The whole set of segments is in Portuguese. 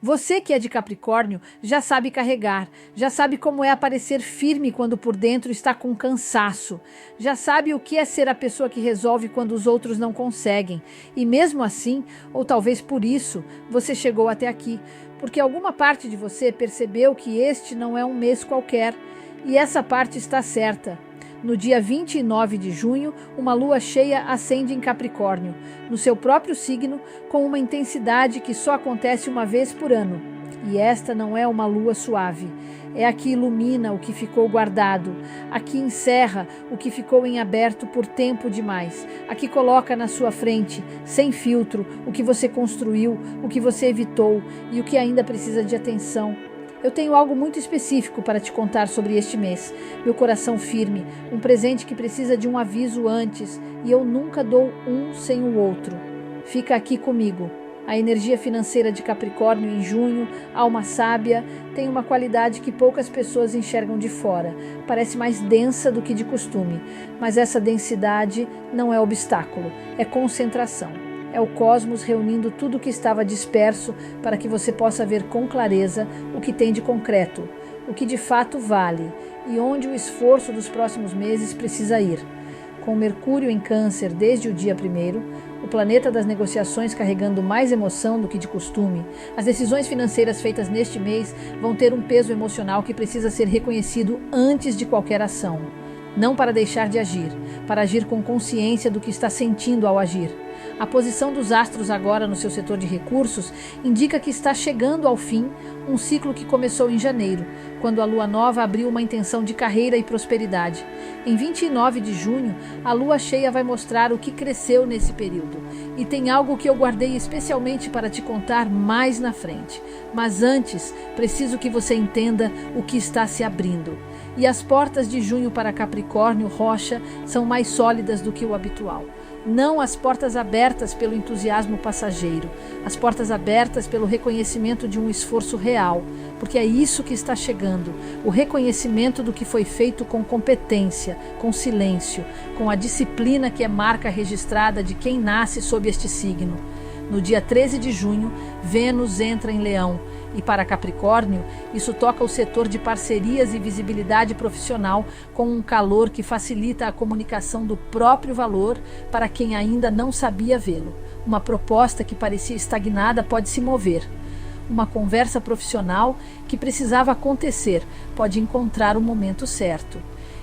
Você que é de Capricórnio já sabe carregar, já sabe como é aparecer firme quando por dentro está com cansaço, já sabe o que é ser a pessoa que resolve quando os outros não conseguem. E mesmo assim, ou talvez por isso, você chegou até aqui, porque alguma parte de você percebeu que este não é um mês qualquer, e essa parte está certa. No dia 29 de junho, uma lua cheia ascende em Capricórnio, no seu próprio signo, com uma intensidade que só acontece uma vez por ano. E esta não é uma lua suave. É a que ilumina o que ficou guardado, a que encerra o que ficou em aberto por tempo demais, a que coloca na sua frente, sem filtro, o que você construiu, o que você evitou e o que ainda precisa de atenção. Eu tenho algo muito específico para te contar sobre este mês. Meu coração firme, um presente que precisa de um aviso antes, e eu nunca dou um sem o outro. Fica aqui comigo. A energia financeira de Capricórnio em junho, alma sábia, tem uma qualidade que poucas pessoas enxergam de fora. Parece mais densa do que de costume, mas essa densidade não é obstáculo, é concentração. É o cosmos reunindo tudo o que estava disperso para que você possa ver com clareza o que tem de concreto, o que de fato vale e onde o esforço dos próximos meses precisa ir. Com Mercúrio em Câncer desde o dia 1º, o planeta das negociações carregando mais emoção do que de costume, as decisões financeiras feitas neste mês vão ter um peso emocional que precisa ser reconhecido antes de qualquer ação. Não para deixar de agir, para agir com consciência do que está sentindo ao agir. A posição dos astros agora no seu setor de recursos indica que está chegando ao fim um ciclo que começou em janeiro, quando a lua nova abriu uma intenção de carreira e prosperidade. Em 29 de junho, a lua cheia vai mostrar o que cresceu nesse período. E tem algo que eu guardei especialmente para te contar mais na frente. Mas antes, preciso que você entenda o que está se abrindo. E as portas de junho para Capricórnio Rocha são mais sólidas do que o habitual. Não as portas abertas pelo entusiasmo passageiro, as portas abertas pelo reconhecimento de um esforço real, porque é isso que está chegando, o reconhecimento do que foi feito com competência, com silêncio, com a disciplina que é marca registrada de quem nasce sob este signo. No dia 13 de junho, Vênus entra em Leão, e para Capricórnio, isso toca o setor de parcerias e visibilidade profissional com um calor que facilita a comunicação do próprio valor para quem ainda não sabia vê-lo. Uma proposta que parecia estagnada pode se mover. Uma conversa profissional que precisava acontecer pode encontrar o momento certo.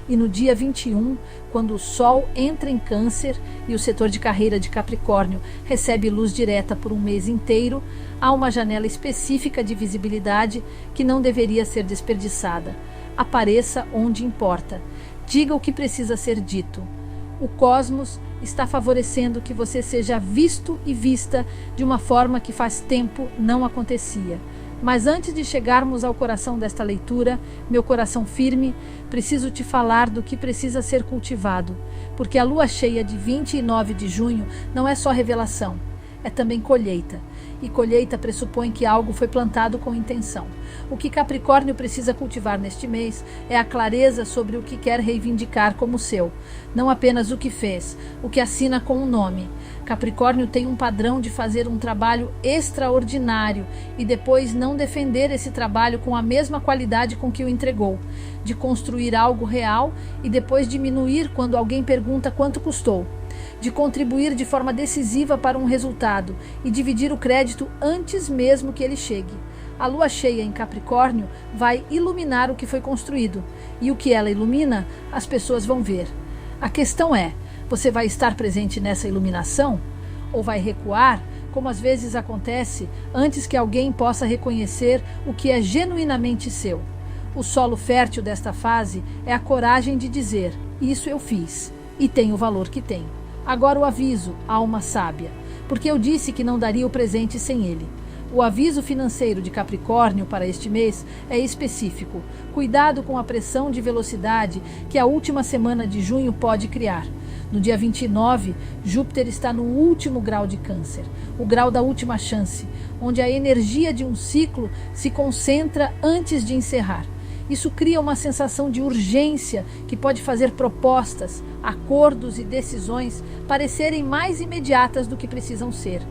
E no dia 21, quando o Sol entra em Câncer e o setor de carreira de Capricórnio recebe luz direta por um mês inteiro, há uma janela específica de visibilidade que não deveria ser desperdiçada. Apareça onde importa. Diga o que precisa ser dito. O cosmos está favorecendo que você seja visto e vista de uma forma que faz tempo não acontecia. Mas antes de chegarmos ao coração desta leitura, meu coração firme, preciso te falar do que precisa ser cultivado, porque a lua cheia de 29 de junho não é só revelação, é também colheita. E colheita pressupõe que algo foi plantado com intenção. O que Capricórnio precisa cultivar neste mês é a clareza sobre o que quer reivindicar como seu, não apenas o que fez, o que assina com um nome. Capricórnio tem um padrão de fazer um trabalho extraordinário e depois não defender esse trabalho com a mesma qualidade com que o entregou, de construir algo real e depois diminuir quando alguém pergunta quanto custou, de contribuir de forma decisiva para um resultado e dividir o crédito antes mesmo que ele chegue. A lua cheia em Capricórnio vai iluminar o que foi construído, e o que ela ilumina, as pessoas vão ver. A questão é, você vai estar presente nessa iluminação? Ou vai recuar, como às vezes acontece, antes que alguém possa reconhecer o que é genuinamente seu? O solo fértil desta fase é a coragem de dizer, isso eu fiz, e tem o valor que tem. Agora o aviso, alma sábia, porque eu disse que não daria o presente sem ele. O aviso financeiro de Capricórnio para este mês é específico. Cuidado com a pressão de velocidade que a última semana de junho pode criar. No dia 29, Júpiter está no último grau de Câncer, o grau da última chance, onde a energia de um ciclo se concentra antes de encerrar. Isso cria uma sensação de urgência que pode fazer propostas, acordos e decisões parecerem mais imediatas do que precisam ser.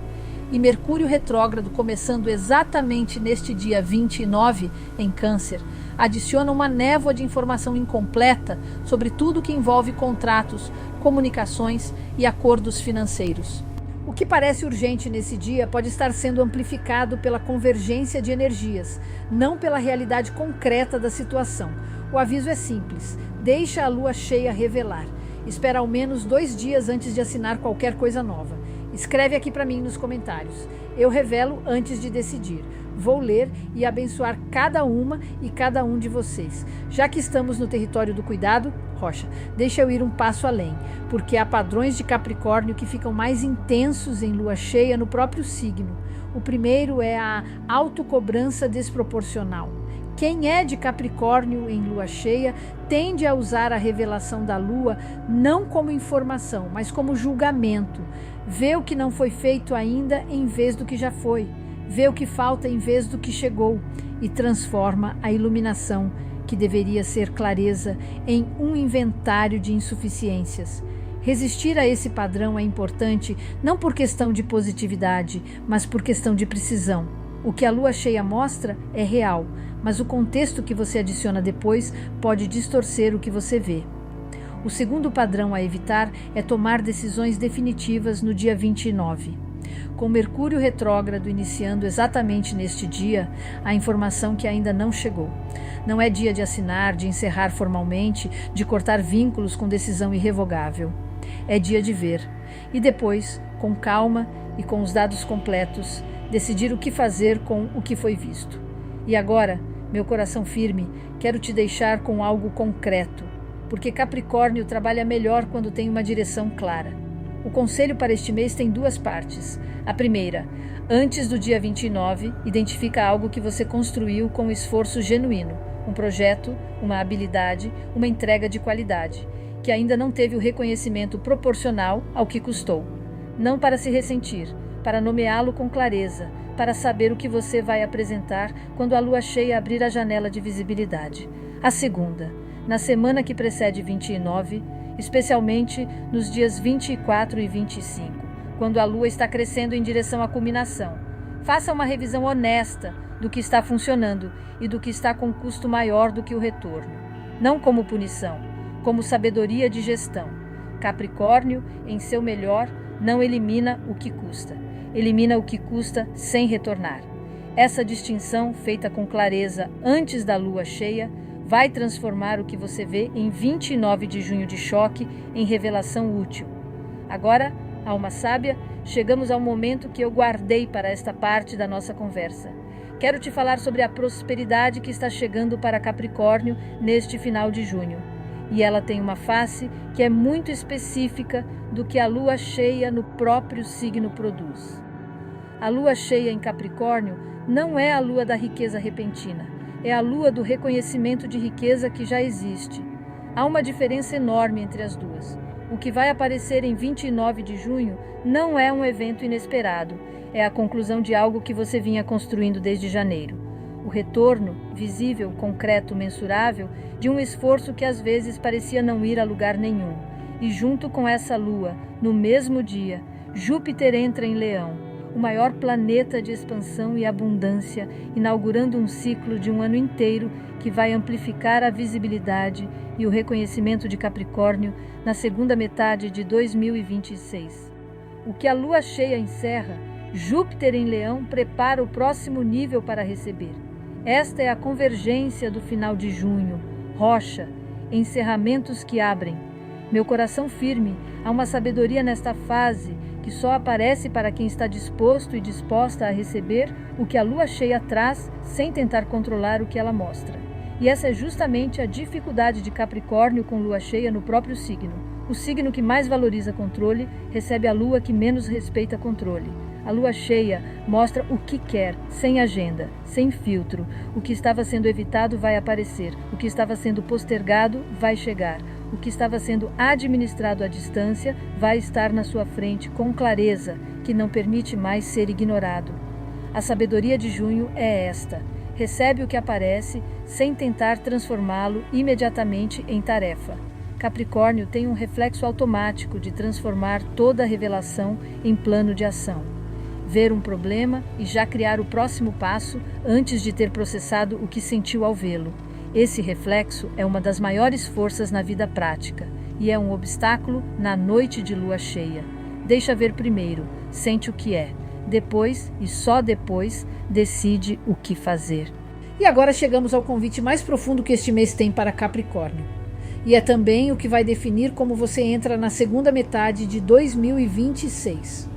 E Mercúrio retrógrado, começando exatamente neste dia 29 em Câncer, adiciona uma névoa de informação incompleta sobre tudo que envolve contratos, comunicações e acordos financeiros. O que parece urgente nesse dia pode estar sendo amplificado pela convergência de energias, não pela realidade concreta da situação. O aviso é simples: deixa a lua cheia revelar. Espera ao menos 2 dias antes de assinar qualquer coisa nova. Escreve aqui para mim nos comentários. Eu revelo antes de decidir. Vou ler e abençoar cada uma e cada um de vocês. Já que estamos no território do cuidado, Rocha, deixa eu ir um passo além, porque há padrões de Capricórnio que ficam mais intensos em lua cheia no próprio signo. O primeiro é a autocobrança desproporcional. Quem é de Capricórnio em lua cheia tende a usar a revelação da lua não como informação, mas como julgamento. Vê o que não foi feito ainda em vez do que já foi. Vê o que falta em vez do que chegou e transforma a iluminação, que deveria ser clareza, em um inventário de insuficiências. Resistir a esse padrão é importante não por questão de positividade, mas por questão de precisão. O que a lua cheia mostra é real, mas o contexto que você adiciona depois pode distorcer o que você vê. O segundo padrão a evitar é tomar decisões definitivas no dia 29. Com Mercúrio retrógrado iniciando exatamente neste dia, a informação que ainda não chegou. Não é dia de assinar, de encerrar formalmente, de cortar vínculos com decisão irrevogável. É dia de ver. E depois, com calma e com os dados completos, decidir o que fazer com o que foi visto. E agora, meu coração firme, quero te deixar com algo concreto, porque Capricórnio trabalha melhor quando tem uma direção clara. O conselho para este mês tem 2 partes. A primeira, antes do dia 29, identifica algo que você construiu com esforço genuíno, um projeto, uma habilidade, uma entrega de qualidade, que ainda não teve o reconhecimento proporcional ao que custou. Não para se ressentir, para nomeá-lo com clareza, para saber o que você vai apresentar quando a lua cheia abrir a janela de visibilidade. A segunda, na semana que precede 29, especialmente nos dias 24 e 25, quando a lua está crescendo em direção à culminação. Faça uma revisão honesta do que está funcionando e do que está com custo maior do que o retorno. Não como punição, como sabedoria de gestão. Capricórnio, em seu melhor, não elimina o que custa. Elimina o que custa sem retornar. Essa distinção, feita com clareza antes da lua cheia, vai transformar o que você vê em 29 de junho de choque em revelação útil. Agora, alma sábia, chegamos ao momento que eu guardei para esta parte da nossa conversa. Quero te falar sobre a prosperidade que está chegando para Capricórnio neste final de junho. E ela tem uma face que é muito específica do que a lua cheia no próprio signo produz. A lua cheia em Capricórnio não é a lua da riqueza repentina, é a lua do reconhecimento de riqueza que já existe. Há uma diferença enorme entre as duas. O que vai aparecer em 29 de junho não é um evento inesperado, é a conclusão de algo que você vinha construindo desde janeiro. O retorno, visível, concreto, mensurável, de um esforço que às vezes parecia não ir a lugar nenhum. E junto com essa lua, no mesmo dia, Júpiter entra em Leão, o maior planeta de expansão e abundância, inaugurando um ciclo de um ano inteiro que vai amplificar a visibilidade e o reconhecimento de Capricórnio na segunda metade de 2026. O que a lua cheia encerra, Júpiter em Leão prepara o próximo nível para receber. Esta é a convergência do final de junho. Rocha, encerramentos que abrem. Meu coração firme, há uma sabedoria nesta fase que só aparece para quem está disposto e disposta a receber o que a lua cheia traz sem tentar controlar o que ela mostra. E essa é justamente a dificuldade de Capricórnio com lua cheia no próprio signo. O signo que mais valoriza controle recebe a lua que menos respeita controle. A lua cheia mostra o que quer, sem agenda, sem filtro. O que estava sendo evitado vai aparecer. O que estava sendo postergado vai chegar. O que estava sendo administrado à distância vai estar na sua frente com clareza, que não permite mais ser ignorado. A sabedoria de junho é esta. Recebe o que aparece sem tentar transformá-lo imediatamente em tarefa. Capricórnio tem um reflexo automático de transformar toda a revelação em plano de ação. ver um problema e já criar o próximo passo antes de ter processado o que sentiu ao vê-lo. Esse reflexo é uma das maiores forças na vida prática e é um obstáculo na noite de lua cheia. Deixa ver primeiro, sente o que é. Depois, e só depois, decide o que fazer. E agora chegamos ao convite mais profundo que este mês tem para Capricórnio. E é também o que vai definir como você entra na segunda metade de 2026.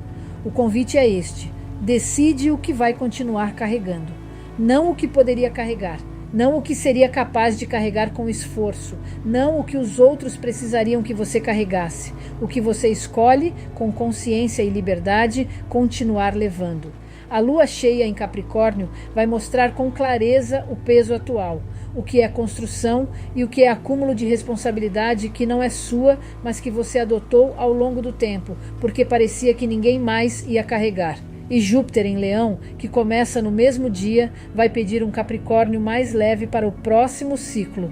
O convite é este: decide o que vai continuar carregando, não o que poderia carregar, não o que seria capaz de carregar com esforço, não o que os outros precisariam que você carregasse, o que você escolhe, com consciência e liberdade, continuar levando. A lua cheia em Capricórnio vai mostrar com clareza o peso atual, o que é construção e o que é acúmulo de responsabilidade que não é sua, mas que você adotou ao longo do tempo, porque parecia que ninguém mais ia carregar. E Júpiter em Leão, que começa no mesmo dia, vai pedir um Capricórnio mais leve para o próximo ciclo.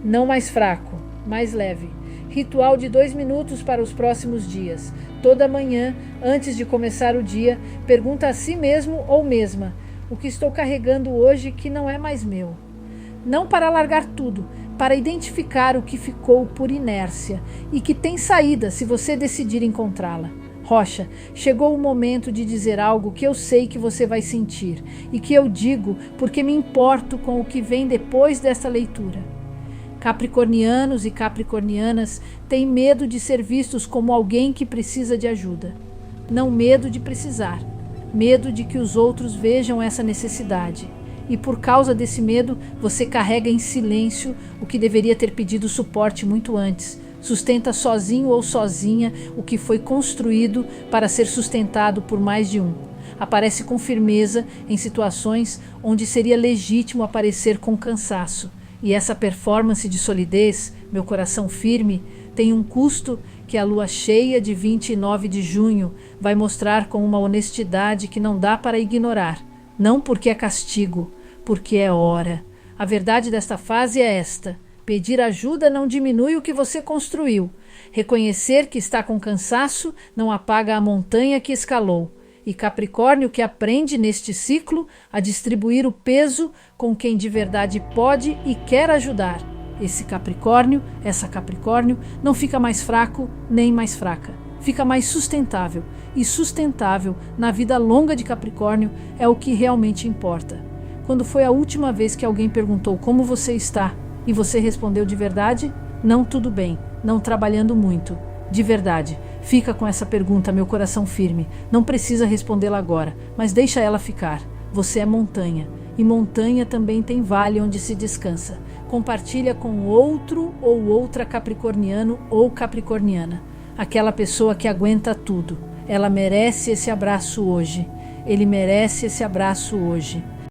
Não mais fraco, mais leve. Ritual de 2 minutos para os próximos dias. Toda manhã, antes de começar o dia, pergunta a si mesmo ou mesma: o que estou carregando hoje que não é mais meu? Não para largar tudo, para identificar o que ficou por inércia e que tem saída se você decidir encontrá-la. Rocha, chegou o momento de dizer algo que eu sei que você vai sentir e que eu digo porque me importo com o que vem depois desta leitura. Capricornianos e capricornianas têm medo de ser vistos como alguém que precisa de ajuda. Não medo de precisar, medo de que os outros vejam essa necessidade. E por causa desse medo, você carrega em silêncio o que deveria ter pedido suporte muito antes. Sustenta sozinho ou sozinha o que foi construído para ser sustentado por mais de um. Aparece com firmeza em situações onde seria legítimo aparecer com cansaço. E essa performance de solidez, meu coração firme, tem um custo que a lua cheia de 29 de junho vai mostrar com uma honestidade que não dá para ignorar. Não porque é castigo, porque é hora. A verdade desta fase é esta: pedir ajuda não diminui o que você construiu. Reconhecer que está com cansaço não apaga a montanha que escalou. E Capricórnio que aprende neste ciclo a distribuir o peso com quem de verdade pode e quer ajudar. Esse Capricórnio, essa Capricórnio, não fica mais fraco nem mais fraca. Fica mais sustentável. E sustentável na vida longa de Capricórnio é o que realmente importa. Quando foi a última vez que alguém perguntou como você está e você respondeu de verdade? Não tudo bem, não trabalhando muito. De verdade, fica com essa pergunta, meu coração firme. Não precisa respondê-la agora, mas deixa ela ficar. Você é montanha, e montanha também tem vale onde se descansa. Compartilha com outro ou outra capricorniano ou capricorniana. Aquela pessoa que aguenta tudo. Ela merece esse abraço hoje. Ele merece esse abraço hoje.